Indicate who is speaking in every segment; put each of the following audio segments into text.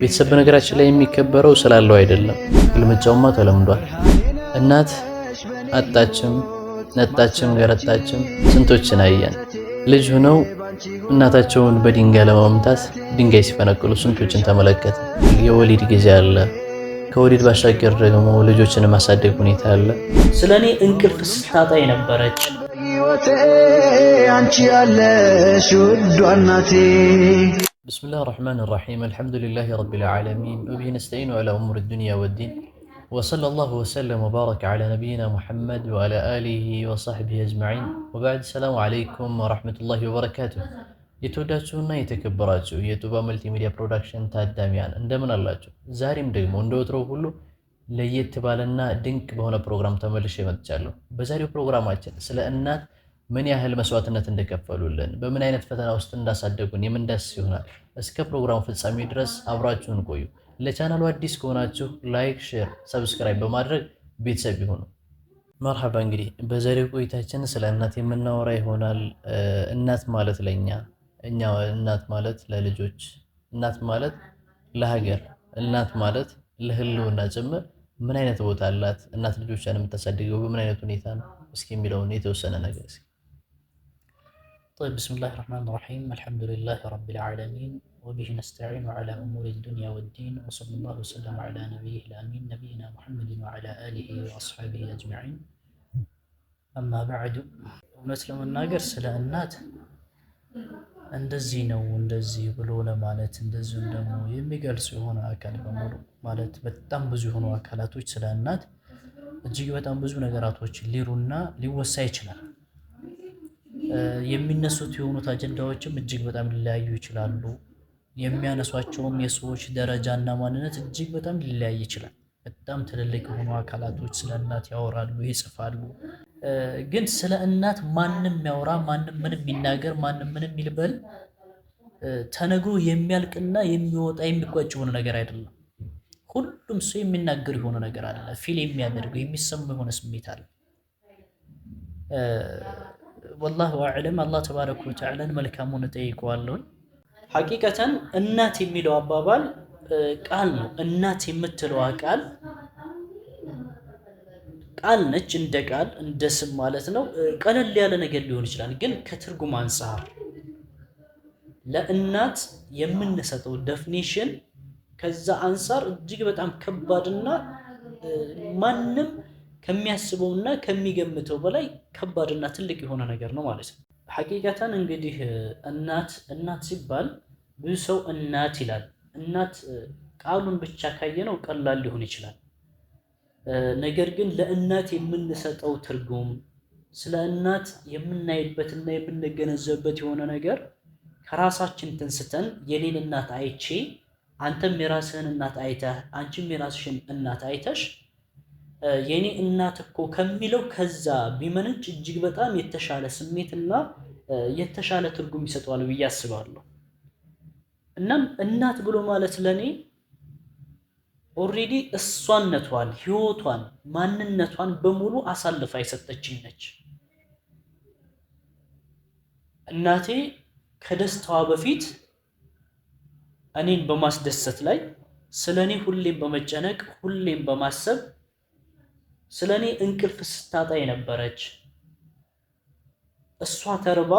Speaker 1: ቤተሰብ በነገራችን ላይ የሚከበረው ስላለው አይደለም፣ ግልምጫውማ ተለምዷል። እናት አጣችም ነጣችም ገረጣችም ስንቶችን አየን። ልጅ ሆነው እናታቸውን በድንጋይ ለመምታት ድንጋይ ሲፈነቅሉ ስንቶችን ተመለከተ። የወሊድ ጊዜ አለ፣ ከወሊድ ባሻገር ደግሞ ልጆችን ማሳደግ ሁኔታ አለ።
Speaker 2: ስለኔ እንቅልፍ ስታጣ የነበረች
Speaker 3: አንቺ ያለሽ ውዷ እናቴ።
Speaker 1: بسم الله الرحمن الرحيم الحمد لله رب العالمين وبه نستعين على أمور الدنيا والدين وصلى الله وسلم وبارك على نبينا محمد وعلى آله وصحبه أجمعين وبعد السلام عليكم ورحمة الله وبركاته የተወዳችሁና የተከበራችሁ የጡባ መልቲ ሚዲያ ፕሮዳክሽን ታዳሚያን እንደምን አላችሁ? ዛሬም ደግሞ እንደወትሮው ሁሉ ለየት ባለና ድንቅ በሆነ ፕሮግራም ተመልሼ መጥቻለሁ። በዛሬው ፕሮግራማችን ስለ እናት ምን ያህል መስዋዕትነት እንደከፈሉልን በምን አይነት ፈተና ውስጥ እንዳሳደጉን የምንዳስስ ይሆናል። እስከ ፕሮግራሙ ፍጻሜ ድረስ አብራችሁን ቆዩ። ለቻናሉ አዲስ ከሆናችሁ ላይክ፣ ሼር፣ ሰብስክራይብ በማድረግ ቤተሰብ ይሁኑ። መርሐባ። እንግዲህ በዛሬው ቆይታችን ስለ እናት የምናወራ ይሆናል። እናት ማለት ለኛ እናት ማለት ለልጆች፣ እናት ማለት ለሀገር፣ እናት ማለት ለህልውና ጭምር ምን አይነት ቦታ አላት? እናት ልጆቿን የምታሳድገው በምን አይነት ሁኔታ ነው? እስኪ የሚለውን የተወሰነ ነገር እስኪ
Speaker 2: طيب بسم الله الرحمن الرحيم الحمد لله رب العالمين وبه نستعين على أمور الدنيا والدين وصلى الله وسلم على نبيه الأمين نبينا محمد وعلى آله وأصحابه أجمعين أما بعد ونسلم الناقر سلا النات እንደዚህ ነው እንደዚህ ብሎ ለማለት እንደዚህ ደግሞ የሚገልጽ የሆነ አካል በሙሉ ማለት በጣም ብዙ የሆኑ አካላቶች ስለ እናት እጅግ በጣም ብዙ ነገራቶች ሊሩና ሊወሳ ይችላል። የሚነሱት የሆኑት አጀንዳዎችም እጅግ በጣም ሊለያዩ ይችላሉ። የሚያነሷቸውም የሰዎች ደረጃና ማንነት እጅግ በጣም ሊለያይ ይችላል። በጣም ትልልቅ የሆኑ አካላቶች ስለ እናት ያወራሉ፣ ይጽፋሉ። ግን ስለ እናት ማንም ያወራ፣ ማንም ምንም ይናገር፣ ማንም ምንም ይልበል ተነግሮ የሚያልቅና የሚወጣ የሚቋጭ የሆነ ነገር አይደለም። ሁሉም ሰው የሚናገር የሆነ ነገር አለ፣ ፊል የሚያደርገው የሚሰማው የሆነ ስሜት አለ። ወላሁ አዕለም። አላህ ተባረከ ወተዓላን መልካሙን እጠይቀዋለሁ። ሐቂቀተን እናት የሚለው አባባል ቃል ነው። እናት የምትለዋ ቃል ነች፣ እንደ ቃል እንደ ስም ማለት ነው። ቀለል ያለ ነገር ሊሆን ይችላል፣ ግን ከትርጉም አንፃር ለእናት የምንሰጠው ዴፊኒሽን ከዛ አንፃር እጅግ በጣም ከባድና ማንም ከሚያስበውና ከሚገምተው በላይ ከባድና ትልቅ የሆነ ነገር ነው ማለት ነው። ሐቂቀተን እንግዲህ እናት ሲባል ብዙ ሰው እናት ይላል። እናት ቃሉን ብቻ ካየነው ቀላል ሊሆን ይችላል። ነገር ግን ለእናት የምንሰጠው ትርጉም ስለ እናት የምናይበትና የምንገነዘብበት የሆነ ነገር ከራሳችን ተንስተን የኔን እናት አይቼ አንተም የራስህን እናት አይተህ አንቺም የራስሽን እናት አይተሽ የኔ እናት እኮ ከሚለው ከዛ ቢመነጭ እጅግ በጣም የተሻለ ስሜትና የተሻለ ትርጉም ይሰጠዋል ብዬ አስባለሁ። እናም እናት ብሎ ማለት ለኔ ኦልሬዲ እሷነቷን፣ ህይወቷን፣ ማንነቷን በሙሉ አሳልፋ የሰጠችኝ ነች። እናቴ ከደስታዋ በፊት እኔን በማስደሰት ላይ ስለኔ ሁሌም በመጨነቅ ሁሌም በማሰብ ስለኔ እንቅልፍ ስታጣ የነበረች እሷ ተርባ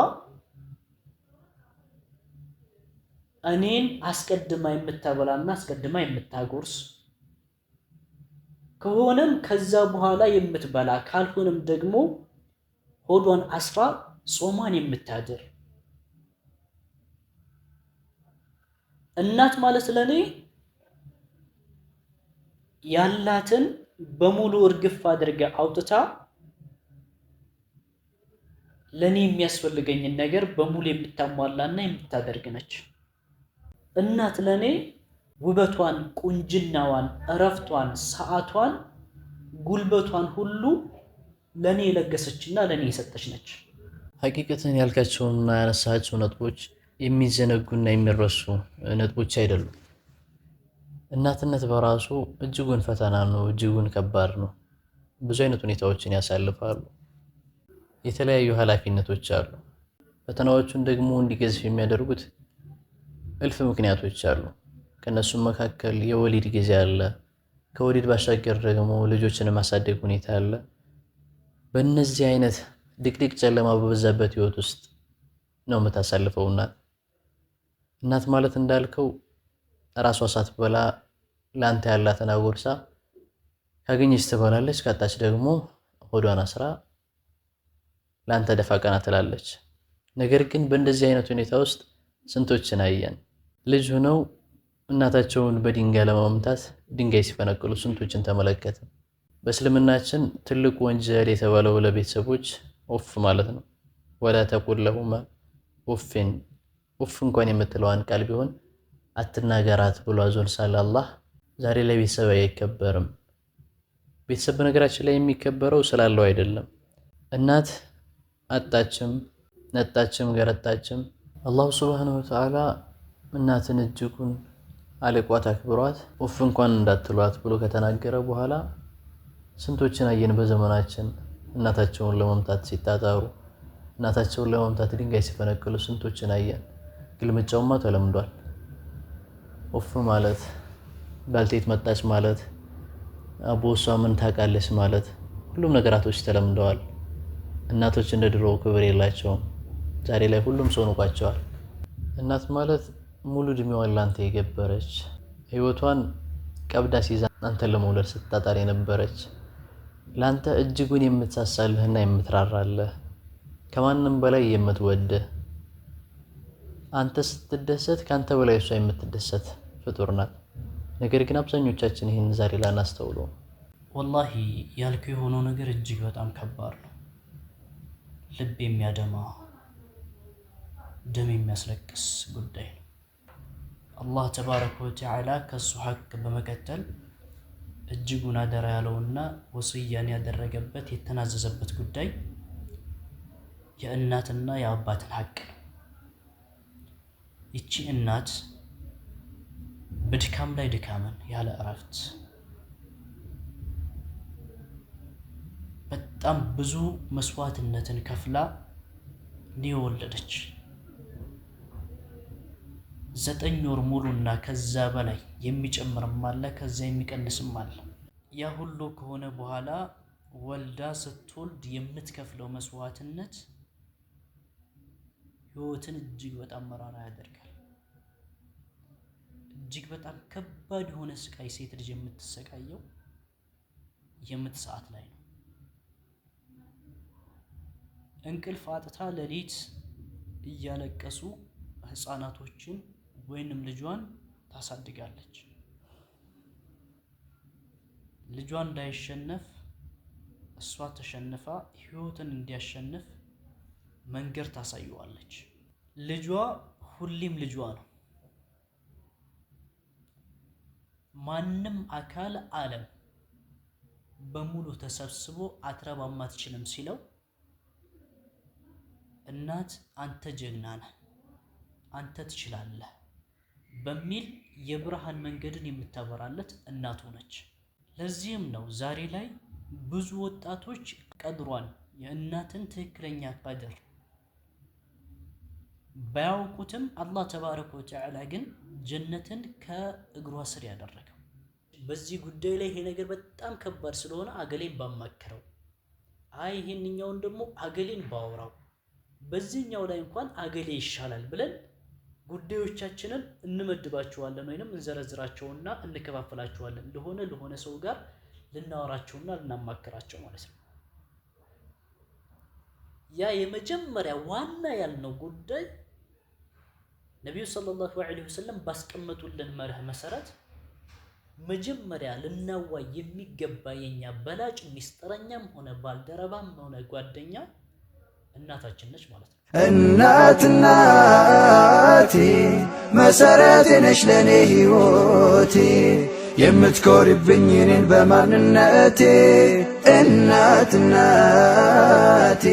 Speaker 2: እኔን አስቀድማ የምታበላና አስቀድማ የምታጎርስ ከሆነም ከዛ በኋላ የምትበላ ካልሆነም ደግሞ ሆዷን አስራ ጾማን የምታድር እናት ማለት ለኔ ያላትን በሙሉ እርግፍ አድርጋ አውጥታ ለኔ የሚያስፈልገኝን ነገር በሙሉ የምታሟላና የምታደርግ ነች። እናት ለኔ ውበቷን፣ ቁንጅናዋን፣ እረፍቷን፣ ሰዓቷን፣ ጉልበቷን ሁሉ ለኔ የለገሰችና ለኔ የሰጠች ነች።
Speaker 1: ሐቂቀትን ያልካቸውና ያነሳቸው ነጥቦች የሚዘነጉና የሚረሱ ነጥቦች አይደሉም። እናትነት በራሱ እጅጉን ፈተና ነው፣ እጅጉን ከባድ ነው። ብዙ አይነት ሁኔታዎችን ያሳልፋሉ። የተለያዩ ኃላፊነቶች አሉ። ፈተናዎቹን ደግሞ እንዲገዝፍ የሚያደርጉት እልፍ ምክንያቶች አሉ። ከነሱም መካከል የወሊድ ጊዜ አለ። ከወሊድ ባሻገር ደግሞ ልጆችን ማሳደግ ሁኔታ አለ። በእነዚህ አይነት ድቅድቅ ጨለማ በበዛበት ህይወት ውስጥ ነው የምታሳልፈው እናት። እናት ማለት እንዳልከው ራሷ ሳትበላ ለአንተ ያላትን አጎርሳ ካገኘች ትበላለች፣ ካጣች ደግሞ ሆዷን አስራ ለአንተ ደፋ ቀና ትላለች። ነገር ግን በእንደዚህ አይነት ሁኔታ ውስጥ ስንቶችን አየን። ልጅ ሆነው እናታቸውን በድንጋይ ለማምታት ድንጋይ ሲፈነቅሉ ስንቶችን ተመለከትን። በእስልምናችን ትልቁ ወንጀል የተባለው ለቤተሰቦች ኡፍ ማለት ነው። ወላ ተቁል ለሁማ ኡፍን፣ ኡፍ እንኳን የምትለዋን ቃል ቢሆን አትናገራት ብሎ አዞን ሳለ አላህ ዛሬ ላይ ቤተሰብ አይከበርም። ቤተሰብ በነገራችን ላይ የሚከበረው ስላለው አይደለም። እናት አጣችም ነጣችም ገረጣችም አላሁ ሱብሓነሁ ወተዓላ እናትን እጅጉን አልቋት አክብሯት ኡፍ እንኳን እንዳትሏት ብሎ ከተናገረ በኋላ ስንቶችን አየን በዘመናችን እናታቸውን ለመምታት ሲጣጣሩ፣ እናታቸውን ለመምታት ድንጋይ ሲፈነቅሉ ስንቶችን አየን። ግልምጫውማ ተለምዷል። ኡፍ ማለት ባልቴት መጣች ማለት አቦሷ ምን ታውቃለች ማለት ሁሉም ነገራቶች ተለምደዋል። እናቶች እንደ ድሮ ክብር የላቸውም። ዛሬ ላይ ሁሉም ሰው ንቋቸዋል። እናት ማለት ሙሉ እድሜዋን ላንተ የገበረች ህይወቷን ቀብዳ ሲዛ አንተን ለመውለድ ስትጣጣር የነበረች ላንተ እጅጉን የምትሳሳልህና የምትራራለህ ከማንም በላይ የምትወድህ አንተ ስትደሰት ካንተ በላይ እሷ የምትደሰት ፍጡር ናት። ነገር ግን አብዛኞቻችን ይህን ዛሬ ላናስተውለው።
Speaker 2: ወላሂ ያልከው የሆነው ነገር እጅግ በጣም ከባድ ነው። ልብ የሚያደማ ደም የሚያስለቅስ ጉዳይ ነው። አላህ ተባረከ ወተዓላ ከሱ ሐቅ በመቀጠል እጅጉን አደራ ያለውና ወስያን ያደረገበት የተናዘዘበት ጉዳይ የእናትና የአባትን ሐቅ ነው። ይቺ እናት በድካም ላይ ድካምን ያለ እረፍት በጣም ብዙ መስዋዕትነትን ከፍላ የወለደች 9 ወር ሙሉና ከዛ በላይ የሚጨምርም አለ ከዛ የሚቀንስም አለ። ያ ሁሉ ከሆነ በኋላ ወልዳ ስትወልድ የምትከፍለው መስዋዕትነት ህይወትን እጅግ በጣም መራራ ያደርጋል። እጅግ በጣም ከባድ የሆነ ስቃይ ሴት ልጅ የምትሰቃየው የምት ሰዓት ላይ ነው። እንቅልፍ አጥታ ሌሊት እያለቀሱ ህፃናቶችን ወይንም ልጇን ታሳድጋለች። ልጇ እንዳይሸነፍ እሷ ተሸንፋ ህይወትን እንዲያሸንፍ መንገድ ታሳየዋለች። ልጇ ሁሌም ልጇ ነው። ማንም አካል ዓለም በሙሉ ተሰብስቦ አትረባም አትችልም ሲለው እናት አንተ ጀግና ነህ፣ አንተ ትችላለህ በሚል የብርሃን መንገድን የምታበራለት እናቱ ነች። ለዚህም ነው ዛሬ ላይ ብዙ ወጣቶች ቀድሯን የእናትን ትክክለኛ ቀድር ባያውቁትም አላህ ተባረከ ወተዓላ ግን ጀነትን ከእግሯ ስር ያደረገው። በዚህ ጉዳይ ላይ ይሄ ነገር በጣም ከባድ ስለሆነ አገሌን ባማከረው፣ አይ ይሄንኛውን ደግሞ አገሌን ባወራው፣ በዚህኛው ላይ እንኳን አገሌ ይሻላል ብለን ጉዳዮቻችንን እንመድባቸዋለን ወይንም እንዘረዝራቸውና እንከፋፈላቸዋለን። ለሆነ ሰው ጋር ልናወራቸውና ልናማከራቸው ማለት ነው። ያ የመጀመሪያ ዋና ያልነው ጉዳይ ነብዩ ሰለላሁ ዐለይሂ ወሰለም ባስቀመጡልን መርህ መሰረት መጀመሪያ ልናዋይ የሚገባ የኛ በላጭ ሚስጥረኛም ሆነ ባልደረባም ሆነ ጓደኛ እናታችን ነች ማለት ነው።
Speaker 3: እናት እናቴ መሰረቴ ነሽ ለኔ ሕይወቴ የምትኮሪብኝ እኔን በማንነቴ እናት እናቴ